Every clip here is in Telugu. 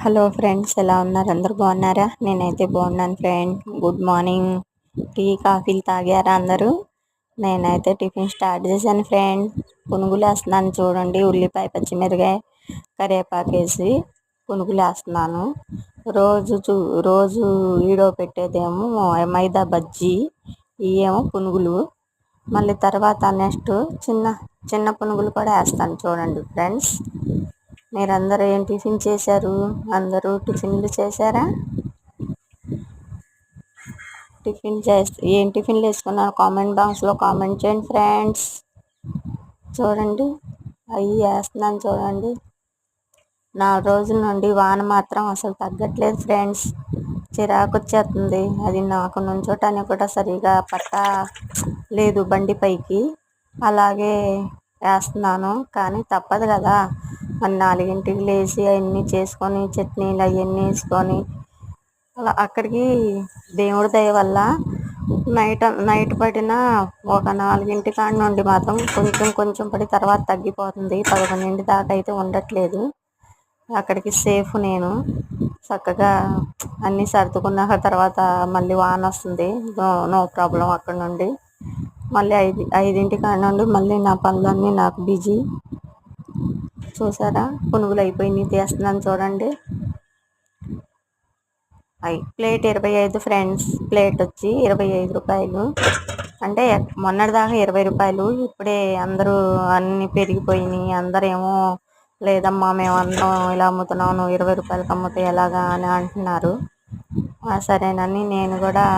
హలో ఫ్రెండ్స్, ఎలా ఉన్నారు? అందరు బాగున్నారా? నేనైతే బాగున్నాను ఫ్రెండ్. Good morning. టీ కాఫీలు తాగారా అందరూ? నేనైతే టిఫిన్ స్టార్ట్ చేశాను ఫ్రెండ్. పునుగులు వేస్తున్నాను చూడండి. ఉల్లిపాయ, పచ్చిమిరకాయ, కరివేపాకు వేసి పునుగులు వేస్తున్నాను. రోజు వీడియో పెట్టేదేమో మైదా బజ్జీ, ఇవేమో పునుగులు. మళ్ళీ తర్వాత నెక్స్ట్ చిన్న చిన్న పునుగులు కూడా వేస్తాను చూడండి ఫ్రెండ్స్. మీరందరూ ఏం టిఫిన్ చేశారు? అందరూ టిఫిన్లు చేశారా? ఏం టిఫిన్లు వేసుకున్నారు? కామెంట్ బాక్స్లో కామెంట్ చేయండి ఫ్రెండ్స్. చూడండి, అవి వేస్తున్నాను చూడండి. 4 రోజుల నుండి వాన మాత్రం అసలు తగ్గట్లేదు ఫ్రెండ్స్. చిరాకు వచ్చేస్తుంది. అది నాకు నుంచోటానికి కూడా సరిగా లేదు బండి పైకి. అలాగే వేస్తున్నాను, కానీ తప్పదు కదా. మరి 4ంటికి లేచి అవన్నీ చేసుకొని చట్నీలు అవన్నీ వేసుకొని అలా అక్కడికి దేవుడి దయ వల్ల నైట్ పడిన ఒక 4 కాడ నుండి మాత్రం కొంచెం పడి తర్వాత తగ్గిపోతుంది. 11 దాకా అయితే ఉండట్లేదు. అక్కడికి సేఫ్. నేను చక్కగా అన్నీ సర్దుకున్నాక తర్వాత మళ్ళీ వాన వస్తుంది. No problem. అక్కడ నుండి మళ్ళీ 5 కాడ నుండి మళ్ళీ నా పనులన్నీ నాకు బిజీ. చూసారా, పునుగులు అయిపోయినాయి, తీస్తున్నాను చూడండి. Plate 25 friends. ప్లేట్ వచ్చి 25 రూపాయలు. అంటే మొన్నటిదాకా 20 రూపాయలు. ఇప్పుడే అందరూ అన్నీ పెరిగిపోయినాయి. అందరేమో లేదమ్మా మేము అందరం ఇలా అమ్ముతున్నాం, నువ్వు 20 రూపాయలకి అమ్ముతే ఎలాగా అని అంటున్నారు. సరేనని నేను కూడా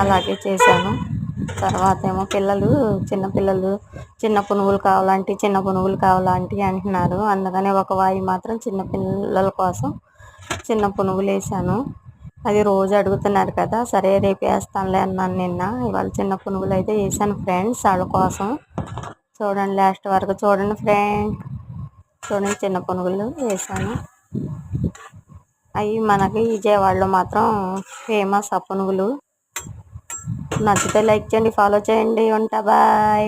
అలాగే చేశాను. తర్వాత ఏమో చిన్నపిల్లలు చిన్న పునుగులు కావాలంటే అంటున్నారు. అందుకని ఒక వాయి మాత్రం చిన్నపిల్లల కోసం చిన్న పునుగులు వేసాను. అది రోజు అడుగుతున్నారు కదా, సరే రేపు వేస్తానులే అన్నాను నిన్న. ఇవాళ చిన్న పునుగులు అయితే వేసాను ఫ్రెండ్స్ వాళ్ళ కోసం. చూడండి, లాస్ట్ వరకు చూడండి ఫ్రెండ్. చూడండి, చిన్న పునుగులు వేసాను. అవి మనకి విజయవాడలో మాత్రం ఫేమస్ ఆ పునుగులు. నచ్చితే లైక్ చేయండి, ఫాలో చేయండి. ఉంటా, బాయ్.